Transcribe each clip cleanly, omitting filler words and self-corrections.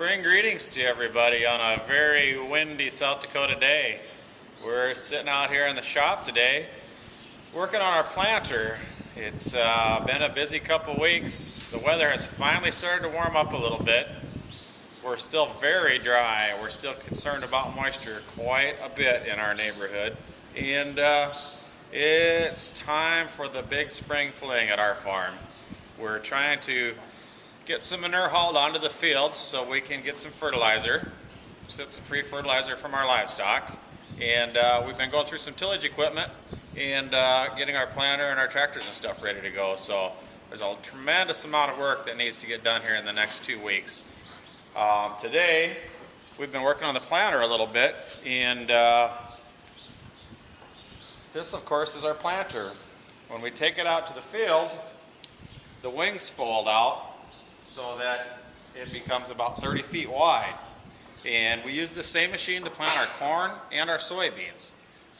Spring greetings to everybody on a very windy South Dakota day. We're sitting out here in the shop today working on our planter. It's been a busy couple weeks. The weather has finally started to warm up a little bit. We're still very dry. We're still concerned about moisture quite a bit in our neighborhood. And it's time for the big spring fling at our farm. We're trying to get some manure hauled onto the fields so we can get some fertilizer, get some free fertilizer from our livestock. And we've been going through some tillage equipment and getting our planter and our tractors and stuff ready to go. So there's a tremendous amount of work that needs to get done here in the next 2 weeks. Today we've been working on the planter a little bit, and this of course is our planter. When we take it out to the field, the wings fold out so that it becomes about 30 feet wide. And we use the same machine to plant our corn and our soybeans.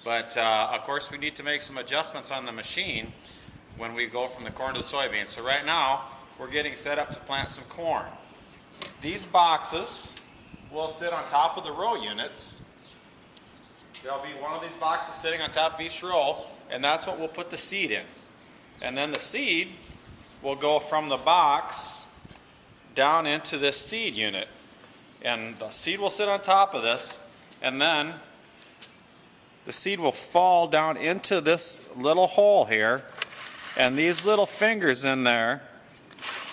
But of course we need to make some adjustments on the machine when we go from the corn to the soybeans. So right now we're getting set up to plant some corn. These boxes will sit on top of the row units. There'll be one of these boxes sitting on top of each row, and that's what we'll put the seed in. And then the seed will go from the box down into this seed unit. And the seed will sit on top of this, and then the seed will fall down into this little hole here, and these little fingers in there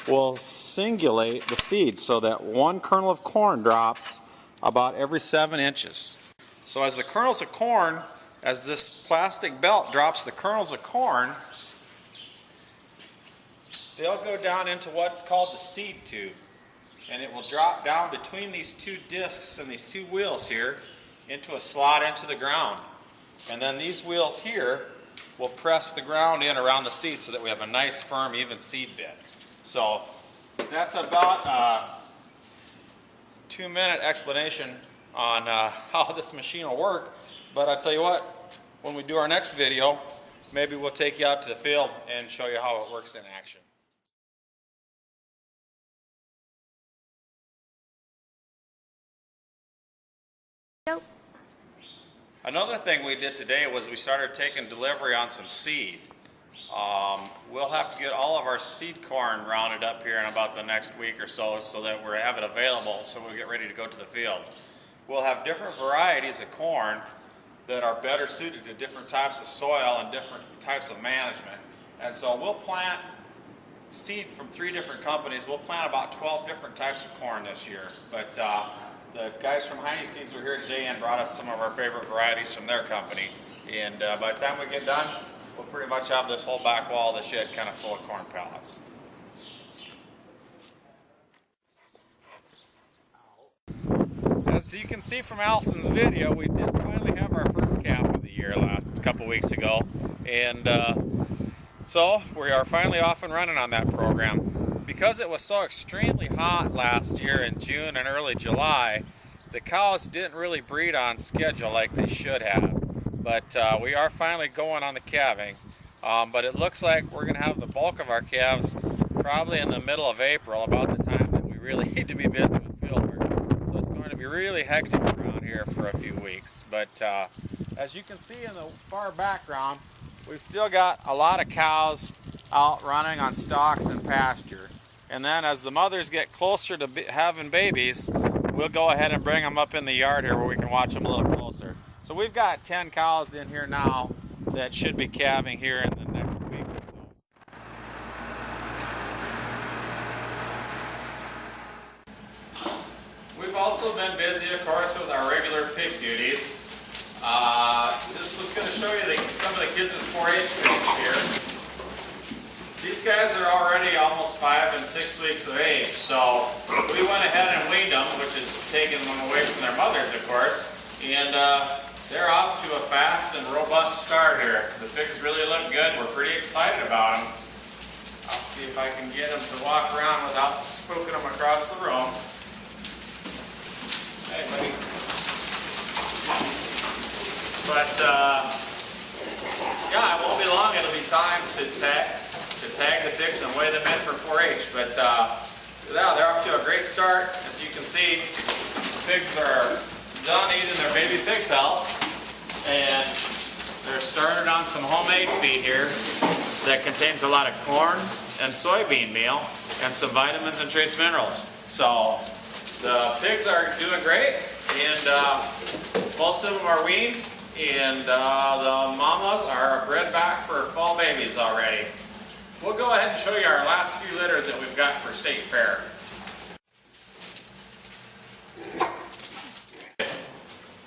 will singulate the seed so that one kernel of corn drops about every 7 inches. So as the kernels of corn, as this plastic belt drops the kernels of corn, they'll go down into what's called the seed tube. And it will drop down between these two discs and these two wheels here into a slot into the ground. And then these wheels here will press the ground in around the seed so that we have a nice, firm, even seed bed. So that's about a 2-minute explanation on how this machine will work. But I'll tell you what, when we do our next video, maybe we'll take you out to the field and show you how it works in action. Nope. Another thing we did today was we started taking delivery on some seed. We'll have to get all of our seed corn rounded up here in about the next week or so that we have it available so we get ready to go to the field. We'll have different varieties of corn that are better suited to different types of soil and different types of management. And so we'll plant seed from 3 different companies. We'll plant about 12 different types of corn this year. But the guys from Heine Seeds were here today and brought us some of our favorite varieties from their company. And by the time we get done, we'll pretty much have this whole back wall of the shed kind of full of corn pellets. As you can see from Allison's video, we did finally have our first calf of the year last couple weeks ago. And so we are finally off and running on that program. Because it was so extremely hot last year in June and early July, the cows didn't really breed on schedule like they should have. But we are finally going on the calving. But it looks like we're going to have the bulk of our calves probably in the middle of April, about the time that we really need to be busy with field work. So it's going to be really hectic around here for a few weeks. But as you can see in the far background, we've still got a lot of cows out running on stalks and pasture. And then as the mothers get closer to having babies, we'll go ahead and bring them up in the yard here where we can watch them a little closer. So we've got 10 cows in here now that should be calving here in the next week or so. We've also been busy, of course, with our regular pig duties. Just was going to show you some of the kids' 4-H pigs here. These guys are already almost 5 and 6 weeks of age, so we went ahead and weaned them, which is taking them away from their mothers, of course, and they're off to a fast and robust start here. The pigs really look good. We're pretty excited about them. I'll see if I can get them to walk around without spooking them across the room. Hey, buddy. But yeah, it won't be long. It'll be time to tag the pigs and weigh them in for 4-H. But Yeah, they're off to a great start. As you can see, pigs are done eating their baby pig pelts, and they're started on some homemade feed here that contains a lot of corn and soybean meal and some vitamins and trace minerals. So the pigs are doing great, and most of them are weaned, and the mamas are bred back for fall babies already. We'll go ahead and show you our last few litters that we've got for State Fair.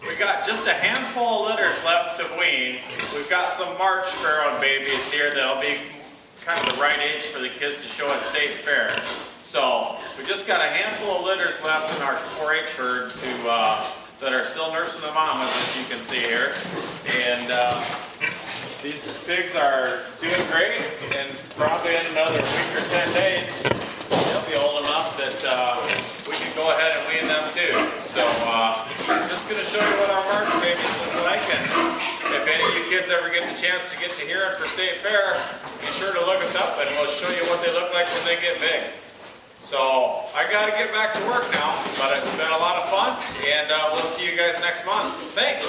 We've got just a handful of litters left to wean. We've got some March Pharaoh babies here that'll be kind of the right age for the kids to show at State Fair. So we just got a handful of litters left in our 4-H herd that are still nursing the mamas, as you can see here. And these pigs are doing great, and probably in another week or 10 days, they'll be old enough that we can go ahead and wean them too. So I'm just going to show you what our March babies look like, and if any of you kids ever get the chance to get to Huron for State Fair, be sure to look us up and we'll show you what they look like when they get big. So I got to get back to work now, but it's been a lot of fun, and we'll see you guys next month. Thanks!